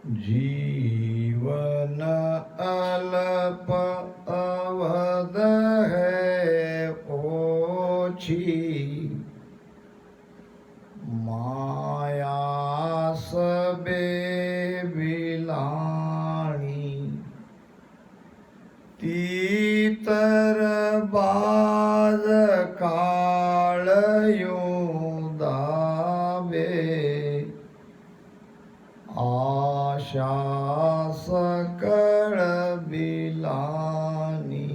जीवन अल्प अवध है ओछी, माया सबे बिलाणी। तीतर बाज काळ यूं दावे, आशा सकळ बिलानी।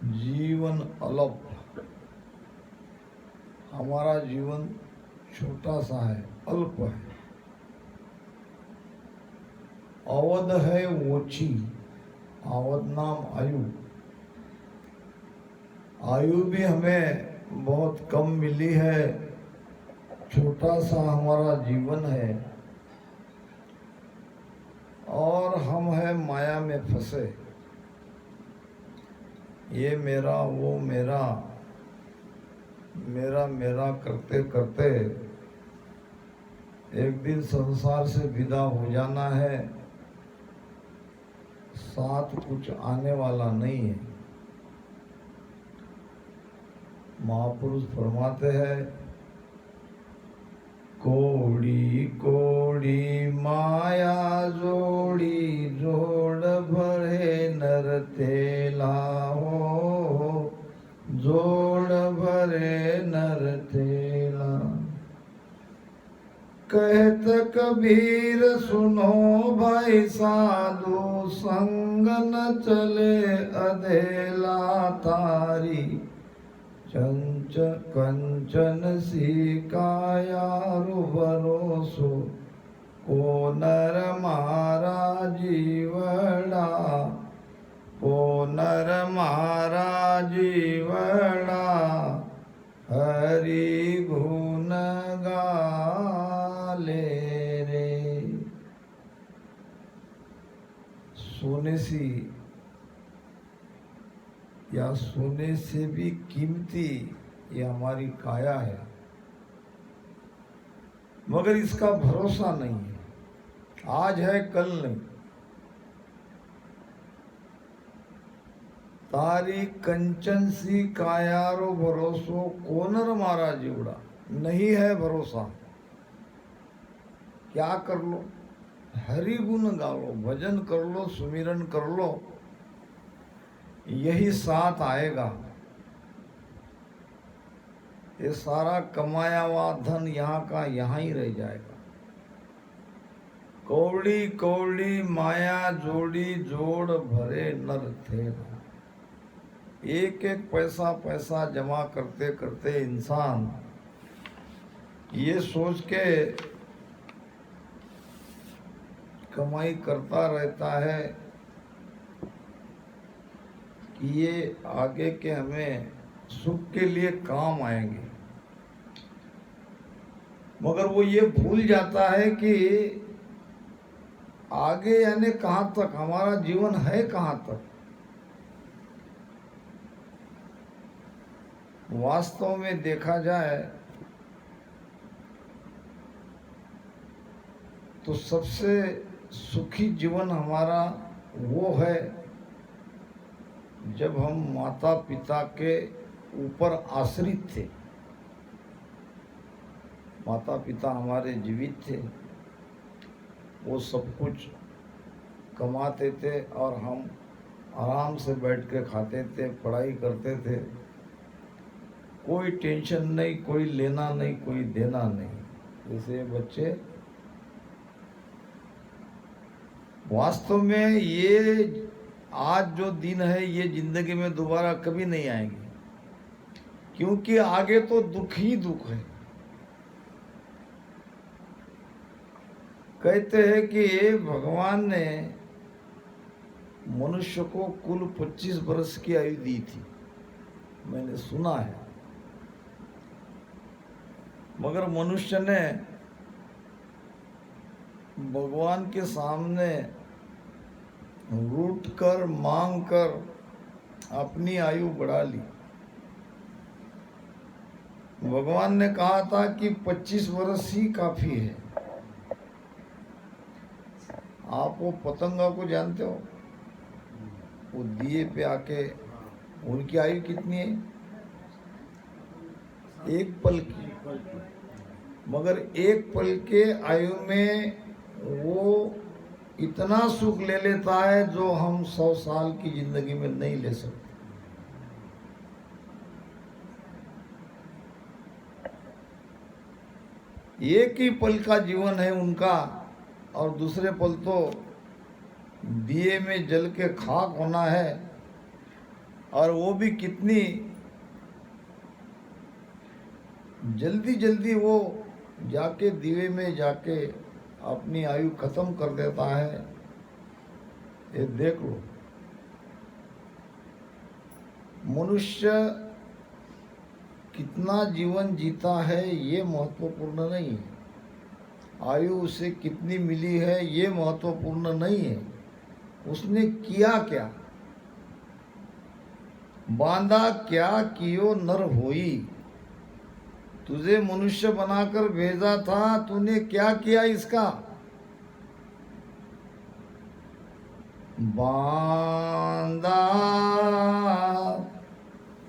जीवन अल्प, हमारा जीवन छोटा सा है, अल्प है। अवध है ओछी, अवध नाम आयु। आयु भी हमें बहुत कम मिली है, छोटा सा हमारा जीवन है और हम है माया में फंसे। ये मेरा वो मेरा, मेरा मेरा करते करते एक दिन संसार से विदा हो जाना है, साथ कुछ आने वाला नहीं है। महापुरुष फरमाते हैं, कोड़ी कोड़ी माया जोड़ी, जोड़ भरे नर तेला हो, जोड़ भरे नर तेला। कहत कबीर सुनो भाई साधु, संग न चले अधेला तारी। चंच कंचन सी काया रु भरोसो, को नर मारा जीवड़ा, को नर मारा जीवड़ा। हरि गुण गाले रे। सोने सी या सोने से भी कीमती ये हमारी काया है, मगर इसका भरोसा नहीं है। आज है कल नहीं। तारी कंचन सी कायारो भरोसो, कोनर मारा जीवड़ा। नहीं है भरोसा, क्या कर लो? हरि गुण गा लो, भजन कर लो, सुमिरन कर लो, यही साथ आएगा। ये सारा कमाया हुआ धन यहाँ का यहाँ ही रह जाएगा। कौड़ी कौड़ी माया जोड़ी, जोड़ भरे नर थे। एक एक पैसा पैसा जमा करते करते इंसान ये सोच के कमाई करता रहता है कि ये आगे के हमें सुख के लिए काम आएंगे, मगर वो ये भूल जाता है कि आगे यानी कहाँ तक, हमारा जीवन है कहाँ तक। वास्तव में देखा जाए तो सबसे सुखी जीवन हमारा वो है जब हम माता पिता के ऊपर आश्रित थे। माता पिता हमारे जीवित थे, वो सब कुछ कमाते थे और हम आराम से बैठ के खाते थे, पढ़ाई करते थे। कोई टेंशन नहीं, कोई लेना नहीं, कोई देना नहीं। जैसे बच्चे वास्तव में ये आज जो दिन है ये जिंदगी में दोबारा कभी नहीं आएंगे, क्योंकि आगे तो दुख ही दुख है। कहते हैं कि भगवान ने मनुष्य को कुल 25 वर्ष की आयु दी थी, मैंने सुना है। मगर मनुष्य ने भगवान के सामने रूठ कर मांग कर अपनी आयु बढ़ा ली। भगवान ने कहा था कि 25 वर्ष ही काफी है। आप वो पतंगा को जानते हो, वो दिए पे आके, उनकी आयु कितनी है? एक पल की। मगर एक पल के आयु में वो इतना सुख ले लेता है जो हम 100 साल की जिंदगी में नहीं ले सकते। एक ही पल का जीवन है उनका, और दूसरे पल तो दिए में जल के खाक होना है। और वो भी कितनी जल्दी जल्दी वो जाके दिए में जाके अपनी आयु खत्म कर देता है। ये देख लो, मनुष्य कितना जीवन जीता है ये महत्वपूर्ण नहीं है, आयु उसे कितनी मिली है ये महत्वपूर्ण नहीं है, उसने किया क्या, बांधा क्या कियो नर होई। तुझे मनुष्य बनाकर भेजा था, तूने क्या किया इसका? बांधा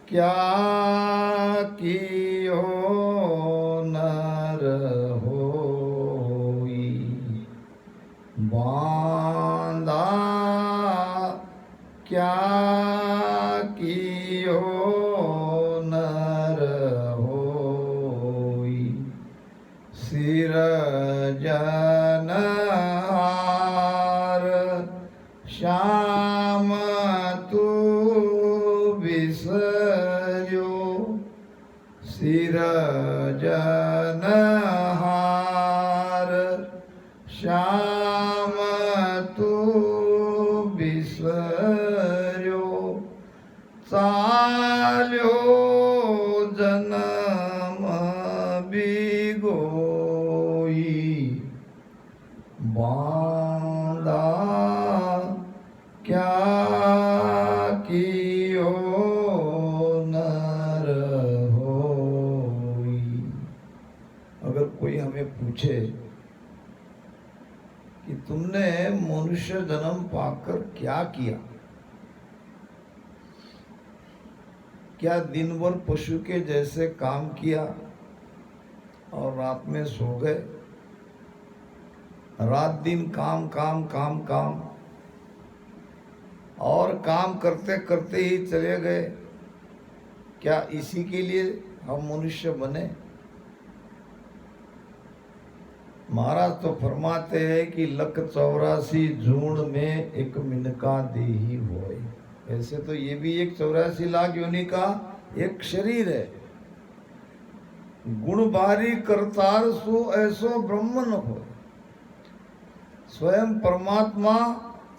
क्या कियो नर होई, बांधा क्या कियो नर होई। सिरजनहार श्याम तू बिसर्यो, सिरजनहार श्याम तू बिसर्यो। चाल्यो जन्म बिगोई, बांधा क्या कियो नर होई। अगर कोई हमें पूछे कि तुमने मनुष्य जन्म पाकर क्या किया, क्या दिन भर पशु के जैसे काम किया और रात में सो गए? रात दिन काम काम काम काम, और काम करते करते ही चले गए। क्या इसी के लिए हम मनुष्य बने? महाराज तो फरमाते हैं कि लख 84 जून में एक मिनका देही होए। ऐसे तो ये भी एक 84 लाख योनि का एक शरीर है। गुण बारी करतार सो ऐसो ब्रह्म न हो। स्वयं परमात्मा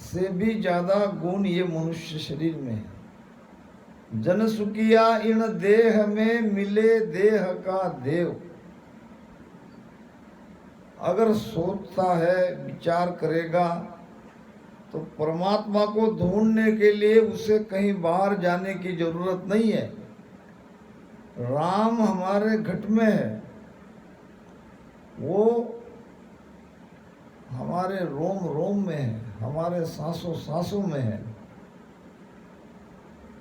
से भी ज्यादा गुण ये मनुष्य शरीर में है। जन सुखिया इन देह में मिले देह का देव। अगर सोचता है, विचार करेगा, तो परमात्मा को ढूंढने के लिए उसे कहीं बाहर जाने की जरूरत नहीं है। राम हमारे घट में है, वो हमारे रोम रोम में है, हमारे सांसों सांसों में है।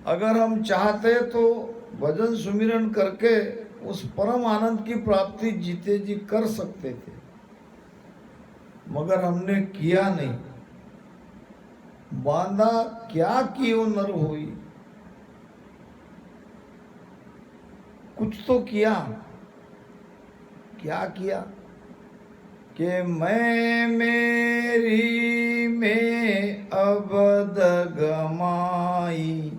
अगर हम चाहते तो भजन सुमिरन करके उस परम आनंद की प्राप्ति जीते जी कर सकते थे, मगर हमने किया नहीं। बांधा क्या कियो नर होई। कुछ तो किया। क्या किया? कि मैं मेरी में अबद गमाई,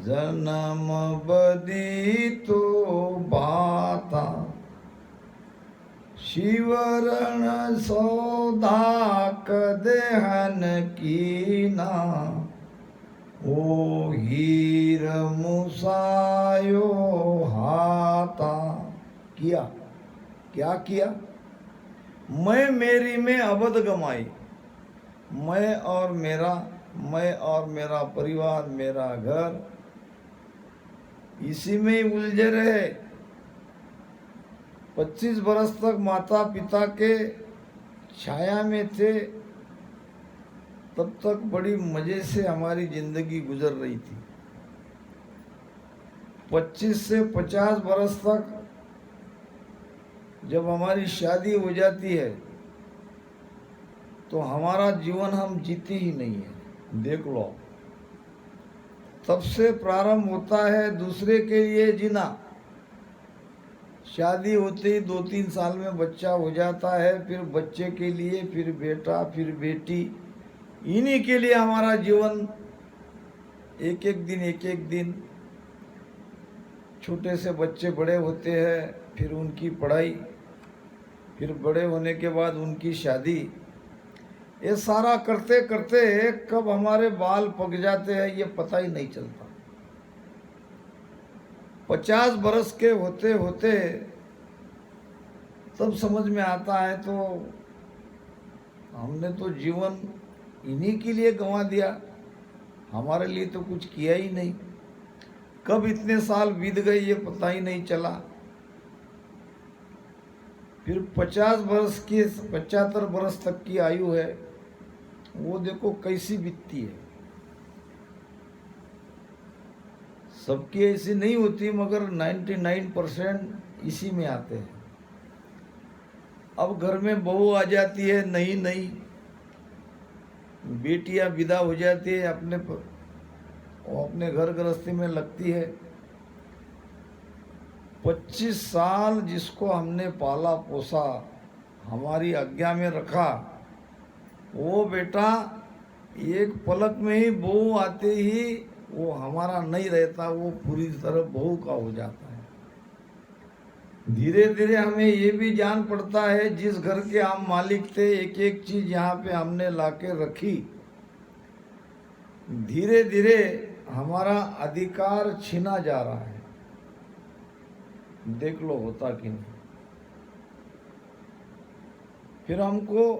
जन्म बदी तो बाता, शिवरण सौदा कदेहन कीना, ओ हीर मुसायो हाथा। किया। क्या किया? मैं मेरी में अबद गमाई। मैं और मेरा परिवार, मेरा घर, इसी में ही उलझे रहे। 25 बरस तक माता पिता के छाया में थे तब तक बड़ी मजे से हमारी जिंदगी गुजर रही थी। 25 से 50 बरस तक जब हमारी शादी हो जाती है तो हमारा जीवन हम जीते ही नहीं है। देख लो, तब से प्रारंभ होता है दूसरे के लिए जीना। शादी होते ही 2-3 साल में बच्चा हो जाता है, फिर बच्चे के लिए, फिर बेटा, फिर बेटी, इन्हीं के लिए हमारा जीवन एक एक दिन छोटे से बच्चे बड़े होते हैं, फिर उनकी पढ़ाई, फिर बड़े होने के बाद उनकी शादी। ये सारा करते करते कब हमारे बाल पक जाते हैं ये पता ही नहीं चलता। 50 बरस के होते होते तब समझ में आता है तो हमने तो जीवन इन्हीं के लिए गंवा दिया, हमारे लिए तो कुछ किया ही नहीं। कब इतने साल बीत गए ये पता ही नहीं चला। फिर 50 बरस की 75 बरस तक की आयु है, वो देखो कैसी बीतती है। सबकी ऐसी नहीं होती, मगर 99% इसी में आते हैं। अब घर में बहू आ जाती है, नई बेटियां विदा हो जाती है, अपने घर गृहस्थी में लगती है। 25 साल जिसको हमने पाला पोसा, हमारी आज्ञा में रखा, वो बेटा एक पलक में ही बहू आते ही वो हमारा नहीं रहता, वो पूरी तरह बहू का हो जाता है। धीरे धीरे हमें ये भी जान पड़ता है, जिस घर के हम मालिक थे, एक एक चीज यहाँ पे हमने लाके रखी, धीरे धीरे हमारा अधिकार छीना जा रहा है। देख लो होता कि नहीं। फिर हमको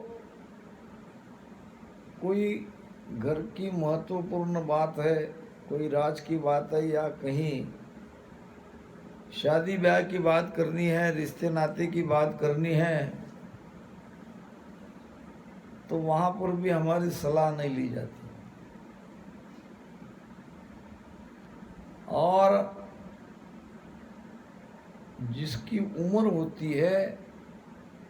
कोई घर की महत्वपूर्ण बात है, कोई राज की बात है, या कहीं शादी ब्याह की बात करनी है, रिश्ते नाते की बात करनी है, तो वहां पर भी हमारी सलाह नहीं ली जाती। और जिसकी उम्र होती है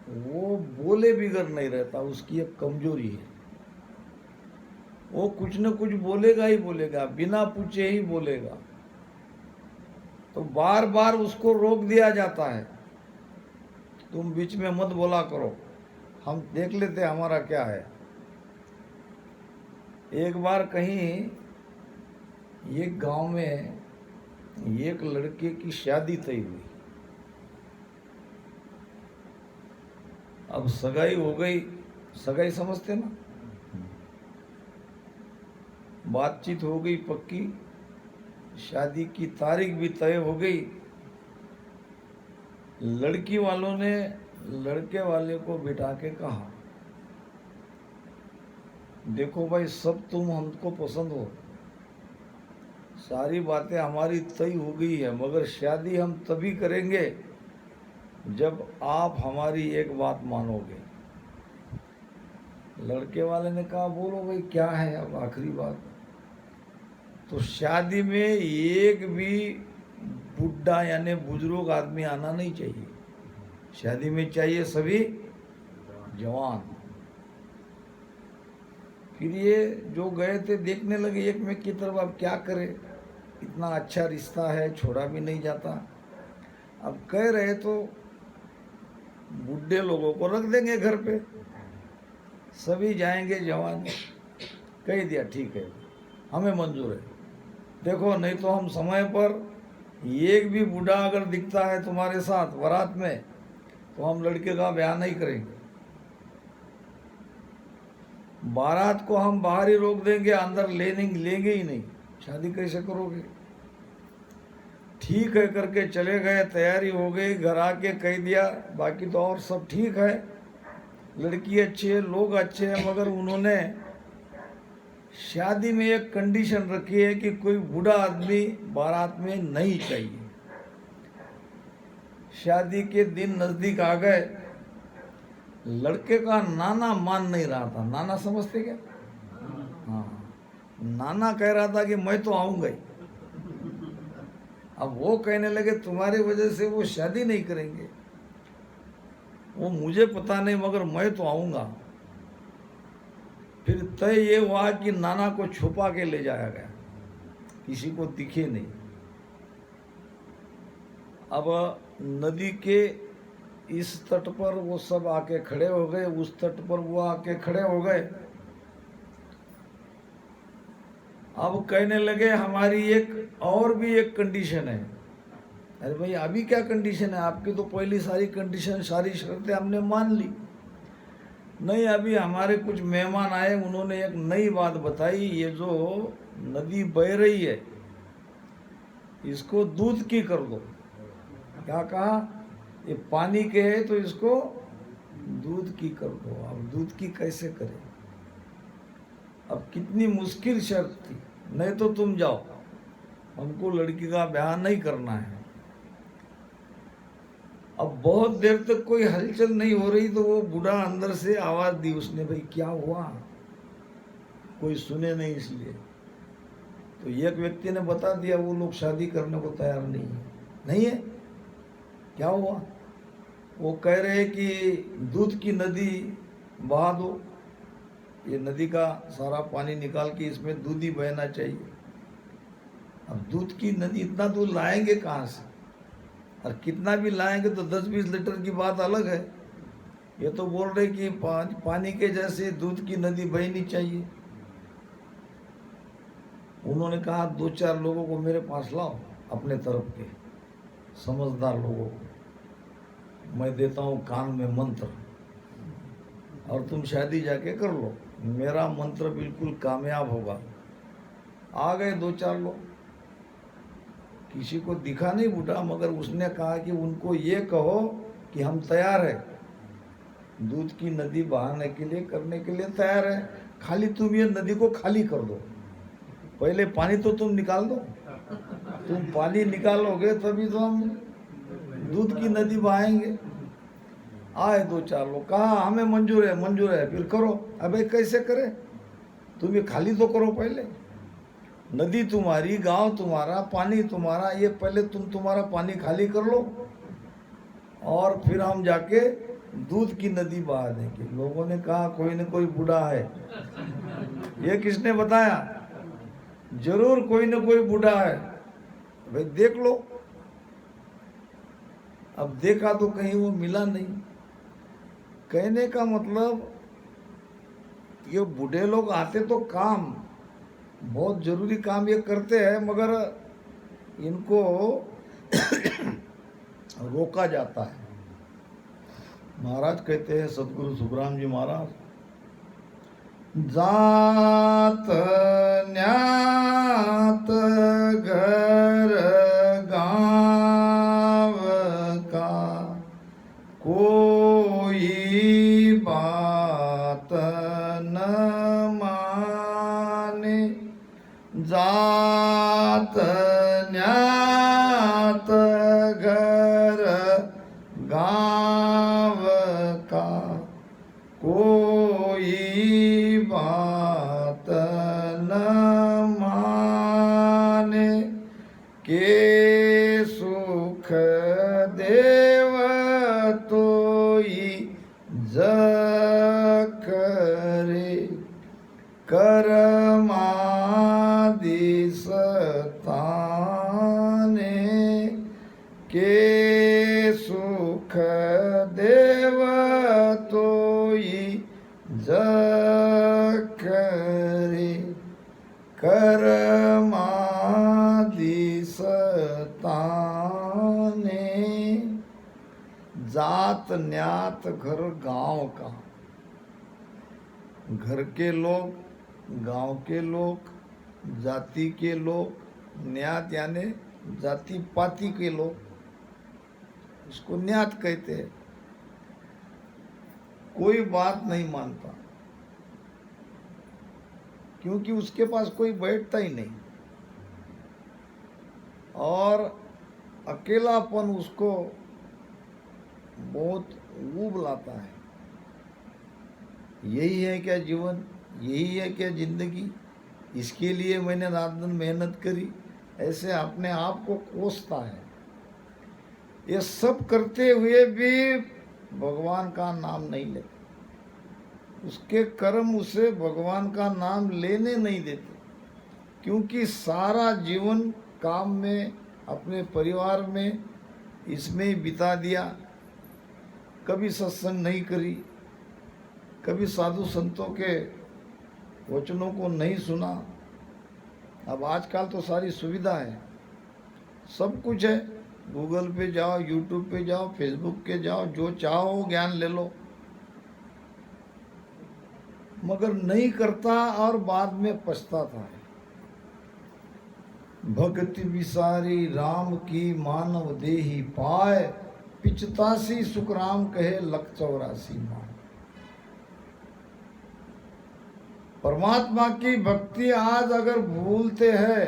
वो बोले बिगर नहीं रहता, उसकी एक कमजोरी है। वो कुछ न कुछ बोलेगा ही बोलेगा, बिना पूछे ही बोलेगा। तो बार बार उसको रोक दिया जाता है, तुम बीच में मत बोला करो, हम देख लेते हमारा क्या है। एक बार कहीं एक गांव में एक लड़के की शादी तय हुई। अब सगाई हो गई, सगाई समझते ना, बातचीत हो गई पक्की, शादी की तारीख भी तय हो गई। लड़की वालों ने लड़के वाले को बिठा के कहा, देखो भाई, सब तुम हमको पसंद हो, सारी बातें हमारी तय हो गई है, मगर शादी हम तभी करेंगे जब आप हमारी एक बात मानोगे। लड़के वाले ने कहा, बोलो भाई क्या है अब आखिरी बात। तो शादी में एक भी बुढ़ा यानी बुजुर्ग आदमी आना नहीं चाहिए, शादी में चाहिए सभी जवान। फिर ये जो गए थे देखने लगे एक में की तरफ, अब क्या करे, इतना अच्छा रिश्ता है, छोड़ा भी नहीं जाता। अब कह रहे तो बुढ़े लोगों को रख देंगे घर पे, सभी जाएंगे जवान। कह दिया ठीक है, हमें मंजूर है। देखो नहीं तो हम समय पर एक भी बूढ़ा अगर दिखता है तुम्हारे साथ बारात में, तो हम लड़के का ब्याह नहीं करेंगे। बारात को हम बाहर ही रोक देंगे, अंदर लेंगे ही नहीं, शादी कैसे करोगे। ठीक है करके चले गए, तैयारी हो गई, घर आके कह दिया बाकी तो और सब ठीक है, लड़की अच्छी है, लोग अच्छे हैं, मगर उन्होंने शादी में एक कंडीशन रखी है कि कोई बूढ़ा आदमी बारात में नहीं चाहिए। शादी के दिन नजदीक आ गए, लड़के का नाना मान नहीं रहा था। नाना समझते क्या? हाँ, नाना कह रहा था कि मैं तो आऊंगा ही। अब वो कहने लगे तुम्हारी वजह से वो शादी नहीं करेंगे। वो मुझे पता नहीं मगर मैं तो आऊंगा। फिर तय ये हुआ कि नाना को छुपा के ले जाया गया, किसी को दिखे नहीं। अब नदी के इस तट पर वो सब आके खड़े हो गए, उस तट पर वो आके खड़े हो गए। अब कहने लगे हमारी एक और भी एक कंडीशन है। अरे भाई अभी क्या कंडीशन है? आपकी तो पहली सारी कंडीशन, सारी शर्तें हमने मान ली। नहीं, अभी हमारे कुछ मेहमान आए, उन्होंने एक नई बात बताई। ये जो नदी बह रही है इसको दूध की कर दो। क्या कहा? ये पानी के है तो इसको दूध की कर दो। अब दूध की कैसे करें? अब कितनी मुश्किल शर्त थी। नहीं तो तुम जाओ, हमको लड़की का ब्याह नहीं करना है। अब बहुत देर तक कोई हलचल नहीं हो रही तो वो बूढ़ा अंदर से आवाज दी उसने, भाई क्या हुआ? कोई सुने नहीं इसलिए। तो एक व्यक्ति ने बता दिया वो लोग शादी करने को तैयार नहीं है। नहीं है? क्या हुआ? वो कह रहे कि दूध की नदी बहा दो। ये नदी का सारा पानी निकाल के इसमें दूध ही बहना चाहिए। अब दूध की नदी इतना दूध लाएंगे कहाँ से? और कितना भी लाएंगे तो 10-20 लीटर की बात अलग है। ये तो बोल रहे कि पानी के जैसे दूध की नदी बहनी चाहिए। उन्होंने कहा 2-4 लोगों को मेरे पास लाओ, अपने तरफ के समझदार लोगों को। मैं देता हूँ कान में मंत्र और तुम शादी जाके कर लो, मेरा मंत्र बिल्कुल कामयाब होगा। आ गए 2-4 लोग, किसी को दिखा नहीं बूढ़ा, मगर उसने कहा कि उनको ये कहो कि हम तैयार है, दूध की नदी बहाने के लिए, करने के लिए तैयार है। खाली तुम ये नदी को खाली कर दो। पहले पानी तो तुम निकाल दो। तुम पानी निकालोगे तभी तो हम दूध की नदी बहाएंगे। आए 2-4 लोग, कहा हमें मंजूर है, मंजूर है, फिर करो। अबे कैसे करे? तुम ये खाली तो करो पहले। नदी तुम्हारी, गांव तुम्हारा, पानी तुम्हारा, ये पहले तुम्हारा पानी खाली कर लो और फिर हम जाके दूध की नदी बहा देंगे। लोगों ने कहा कोई न कोई बूढ़ा है। ये किसने बताया? जरूर कोई न कोई बूढ़ा है, भाई देख लो। अब देखा तो कहीं वो मिला नहीं। कहने का मतलब ये बूढ़े लोग आते तो काम, बहुत जरूरी काम ये करते हैं, मगर इनको रोका जाता है। महाराज कहते हैं, सदगुरु सुखराम जी महाराज, जात न्यात घर गांव का कोई बात न माने। जात न्यात घर गांव का कोई बात न माने। के सुख देव तोई करे, कर्मादि सताने। के सुख देव तोई करे, कर्मादि सताने। जात न्यात घर गांव का, घर के लोग, गांव के लोग, जाति के लोग, न्यात यानी जाति पाति के लोग, इसको न्यात कहते हैं। कोई बात नहीं मानता क्योंकि उसके पास कोई बैठता ही नहीं और अकेलापन उसको बहुत ऊब लाता है। यही है क्या जीवन, यही है क्या जिंदगी, इसके लिए मैंने रात दिन मेहनत करी, ऐसे अपने आप को कोसता है। ये सब करते हुए भी भगवान का नाम नहीं लेते, उसके कर्म उसे भगवान का नाम लेने नहीं देते, क्योंकि सारा जीवन काम में, अपने परिवार में, इसमें ही बिता दिया। कभी सत्संग नहीं करी, कभी साधु संतों के वचनों को नहीं सुना। अब आजकल तो सारी सुविधा है, सब कुछ है, गूगल पे जाओ, यूट्यूब पे जाओ, फेसबुक पे जाओ, जो चाहो ज्ञान ले लो, मगर नहीं करता और बाद में पछताता है। भक्ति विसारी राम की मानव देही पाए, पिचतासी सुखराम कहे लख 84 माए। परमात्मा की भक्ति आज अगर भूलते हैं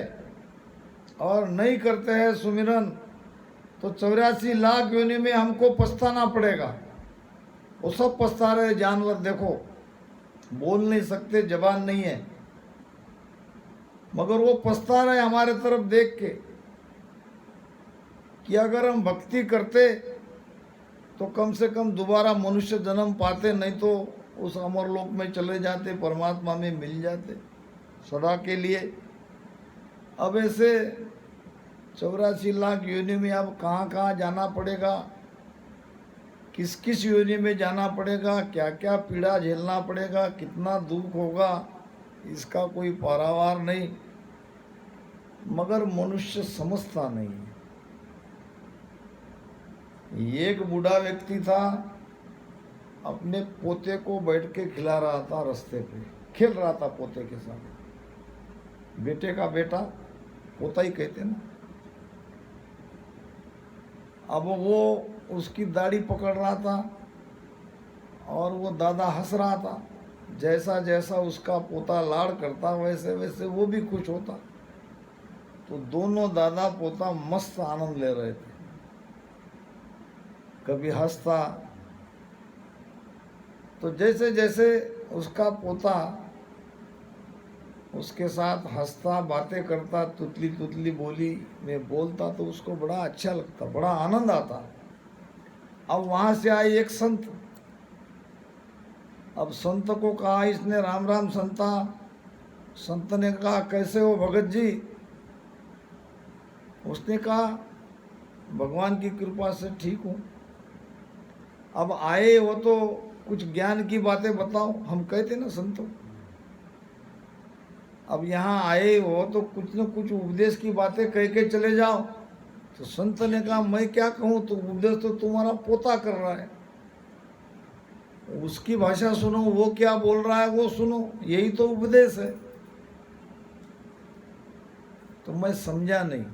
और नहीं करते हैं सुमिरन, तो 84 लाख योनि में हमको पछताना पड़ेगा। वो सब पछता रहे जानवर, देखो बोल नहीं सकते, जबान नहीं है, मगर वो पछता रहे हमारे तरफ देख के कि अगर हम भक्ति करते तो कम से कम दोबारा मनुष्य जन्म पाते, नहीं तो उस अमरलोक में चले जाते, परमात्मा में मिल जाते सदा के लिए। अब ऐसे 84 लाख योनि में अब कहाँ कहाँ जाना पड़ेगा, किस किस योनि में जाना पड़ेगा, क्या क्या पीड़ा झेलना पड़ेगा, कितना दुख होगा, इसका कोई पारावार नहीं, मगर मनुष्य समझता नहीं है। एक बूढ़ा व्यक्ति था, अपने पोते को बैठ के खिला रहा था, रास्ते पे खेल रहा था पोते के साथ। बेटे का बेटा, पोता ही कहते ना। अब वो उसकी दाढ़ी पकड़ रहा था और वो दादा हंस रहा था। जैसा जैसा उसका पोता लाड़ करता वैसे वैसे वो भी खुश होता। तो दोनों दादा पोता मस्त आनंद ले रहे थे। कभी हंसता, तो जैसे जैसे उसका पोता उसके साथ हंसता, बातें करता, तुतली तुतली बोली में बोलता, तो उसको बड़ा अच्छा लगता, बड़ा आनंद आता। अब वहाँ से आए एक संत। अब संत को कहा इसने, राम राम संता। संत ने कहा कैसे हो भगत जी? उसने कहा भगवान की कृपा से ठीक हूँ। अब आए हो तो कुछ ज्ञान की बातें बताओ, हम कहते ना संतों। अब यहाँ आए हो तो कुछ न कुछ उपदेश की बातें कह के चले जाओ। तो संत ने कहा मैं क्या कहूँ, तो उपदेश तो तुम्हारा पोता कर रहा है, उसकी भाषा सुनो, वो क्या बोल रहा है वो सुनो, यही तो उपदेश है। तो मैं समझा नहीं।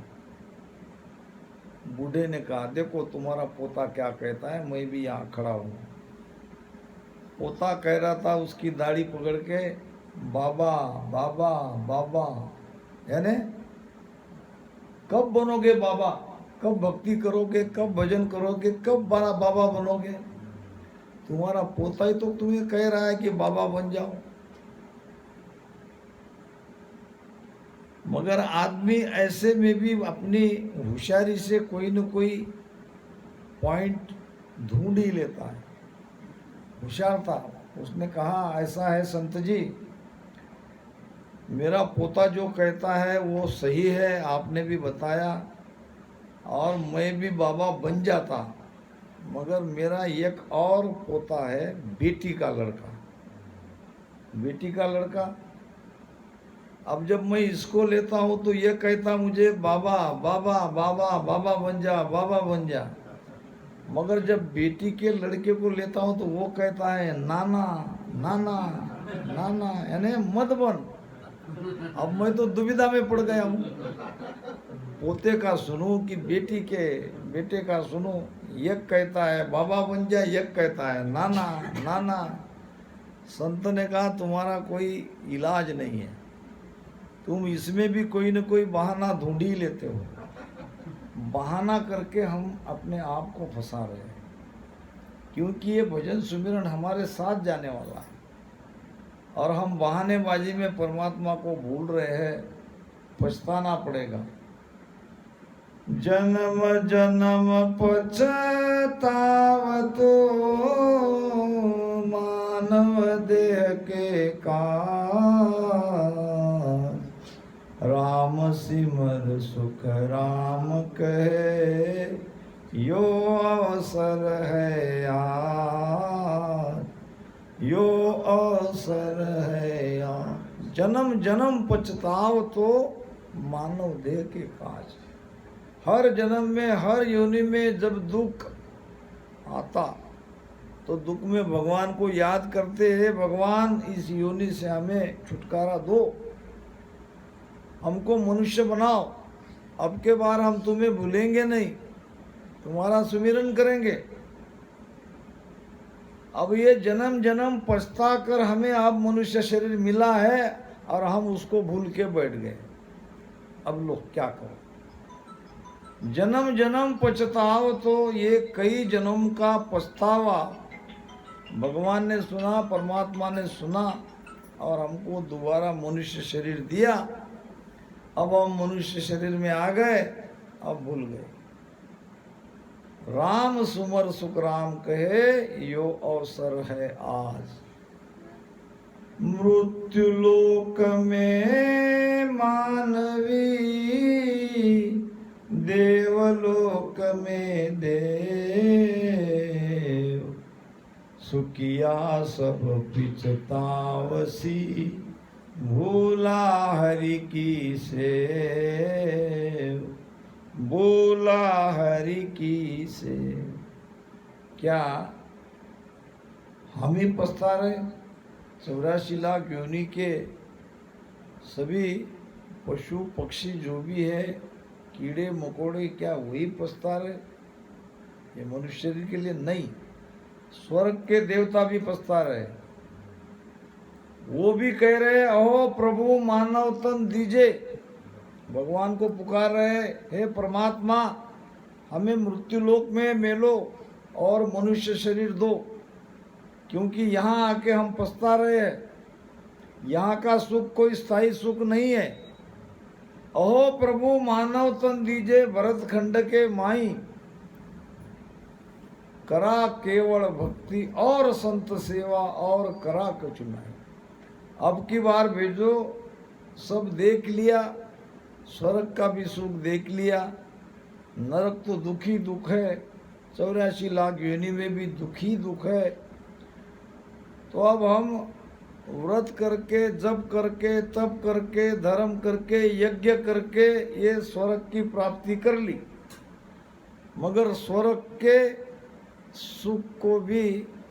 बूढ़े ने कहा देखो तुम्हारा पोता क्या कहता है, मैं भी यहाँ खड़ा हूँ। पोता कह रहा था उसकी दाढ़ी पकड़ के, बाबा बाबा बाबा, यानी कब बनोगे बाबा, कब भक्ति करोगे, कब भजन करोगे, कब बड़ा बाबा बनोगे? तुम्हारा पोता ही तो तुम्हें कह रहा है कि बाबा बन जाओ। मगर आदमी ऐसे में भी अपनी होशियारी से कोई न कोई पॉइंट ढूंढ ही लेता है। होशियार था। उसने कहा ऐसा है संत जी, मेरा पोता जो कहता है वो सही है, आपने भी बताया, और मैं भी बाबा बन जाता, मगर मेरा एक और पोता है, बेटी का लड़का। बेटी का लड़का, अब जब मैं इसको लेता हूँ तो ये कहता मुझे बाबा बाबा बाबा बाबा बन जा, बाबा बन जा। मगर जब बेटी के लड़के को लेता हूँ तो वो कहता है नाना नाना नाना, यानी मत बन। अब मैं तो दुविधा में पड़ गया हूँ, पोते का सुनूं कि बेटे का सुनूं। एक कहता है बाबा बन जा, एक कहता है नाना नाना। संत ने कहा तुम्हारा कोई इलाज नहीं है, तुम इसमें भी कोई न कोई बहाना ढूंढ ही लेते हो। बहाना करके हम अपने आप को फंसा रहे हैं, क्योंकि ये भजन सुमिरन हमारे साथ जाने वाला है। और हम बहानेबाजी में परमात्मा को भूल रहे हैं, पछताना पड़ेगा। जन्म जन्म पछतावतो मानव देह के काज, राम सिमर सुख राम कहे, यो अवसर है आज, यो अवसर है आज। जन्म जन्म पछताव तो मानव देह के काज। हर जन्म में, हर योनि में जब दुख आता तो दुख में भगवान को याद करते हैं, भगवान इस योनि से हमें छुटकारा दो, हमको मनुष्य बनाओ, अब के बार हम तुम्हें भूलेंगे नहीं, तुम्हारा सुमिरन करेंगे। अब ये जन्म जन्म पछता कर हमें अब मनुष्य शरीर मिला है और हम उसको भूल के बैठ गए। अब लोग क्या करो? जन्म जन्म पछताव तो ये कई जन्म का पछतावा भगवान ने सुना, परमात्मा ने सुना और हमको दोबारा मनुष्य शरीर दिया। अब हम मनुष्य शरीर में आ गए, अब भूल गए। राम सुमर सुख राम कहे, यो अवसर है आज। मृत्यु लोक में मानवी, देवलोक में देव, सुखिया सब पिछतावसी, भूला हरि की सेव, बोला हरि की से। क्या हम ही पछता रहे? 84 लाख योनि के सभी पशु पक्षी जो भी है, कीड़े मकोड़े, क्या वही पछता रहे? ये मनुष्य शरीर के लिए नहीं, स्वर्ग के देवता भी पछता रहे। वो भी कह रहे, अहो प्रभु मानव तन दीजिए, भगवान को पुकार रहे, हे परमात्मा हमें मृत्यु लोक में मेलो और मनुष्य शरीर दो, क्योंकि यहाँ आके हम पछता रहे हैं। यहाँ का सुख कोई स्थायी सुख नहीं है। अहो प्रभु मानव तन दीजिए, भरत खंड के माई, करा केवल भक्ति और संत सेवा और करा कछु नहीं। अब की बार भेजो, सब देख लिया, स्वर्ग का भी सुख देख लिया, नरक तो दुखी दुख है, 84 लाख योनि में भी दुखी दुख है। तो अब हम व्रत करके, जप करके, तप करके, धर्म करके, यज्ञ करके ये स्वर्ग की प्राप्ति कर ली, मगर स्वर्ग के सुख को भी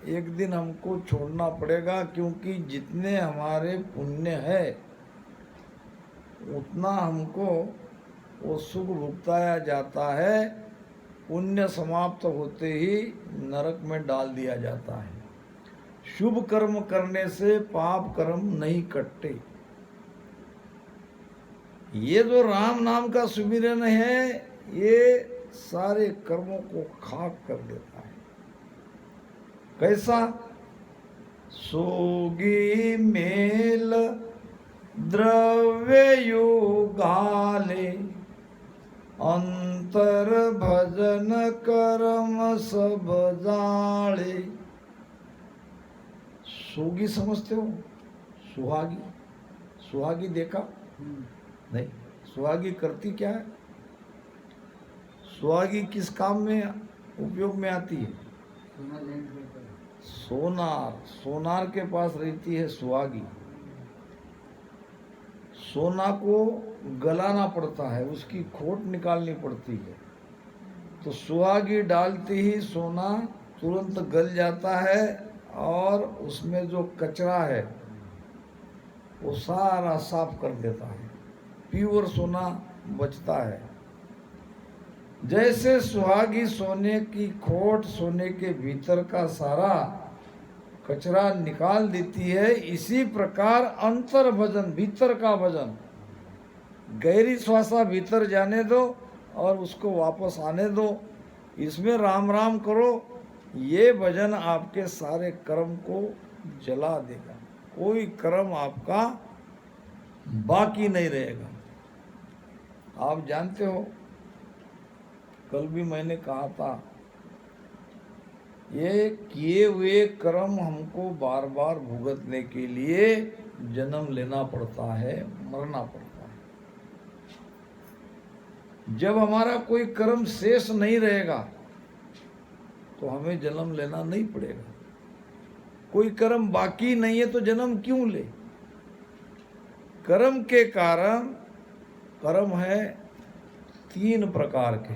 एक दिन हमको छोड़ना पड़ेगा, क्योंकि जितने हमारे पुण्य है उतना हमको वो सुख भुगताया जाता है। पुण्य समाप्त होते ही नरक में डाल दिया जाता है। शुभ कर्म करने से पाप कर्म नहीं कटते। ये जो राम नाम का सुमिरन है, ये सारे कर्मों को खाक कर देता है। कैसा? सोगी मेल द्रव्य युगाले, अंतर भजन कर्म सब जाले। सोगी समझते हो? सुहागी, सुहागी देखा नहीं? सुहागी करती क्या है? सुहागी किस काम में उपयोग में आती है? सोनार, सोनार के पास रहती है सुहागी। सोना को गलाना पड़ता है, उसकी खोट निकालनी पड़ती है, तो सुहागी डालती ही सोना तुरंत गल जाता है और उसमें जो कचरा है वो सारा साफ कर देता है, प्योर सोना बचता है। जैसे सुहागी सोने की खोट, सोने के भीतर का सारा कचरा निकाल देती है, इसी प्रकार अंतर भजन, भीतर का भजन, गहरी श्वासा भीतर जाने दो और उसको वापस आने दो, इसमें राम राम करो, ये भजन आपके सारे कर्म को जला देगा। कोई कर्म आपका बाकी नहीं रहेगा। आप जानते हो, कल भी मैंने कहा था, ये किए हुए कर्म हमको बार बार भुगतने के लिए जन्म लेना पड़ता है, मरना पड़ता है। जब हमारा कोई कर्म शेष नहीं रहेगा तो हमें जन्म लेना नहीं पड़ेगा। कोई कर्म बाकी नहीं है तो जन्म क्यों ले? कर्म के कारण, कर्म है 3 प्रकार के।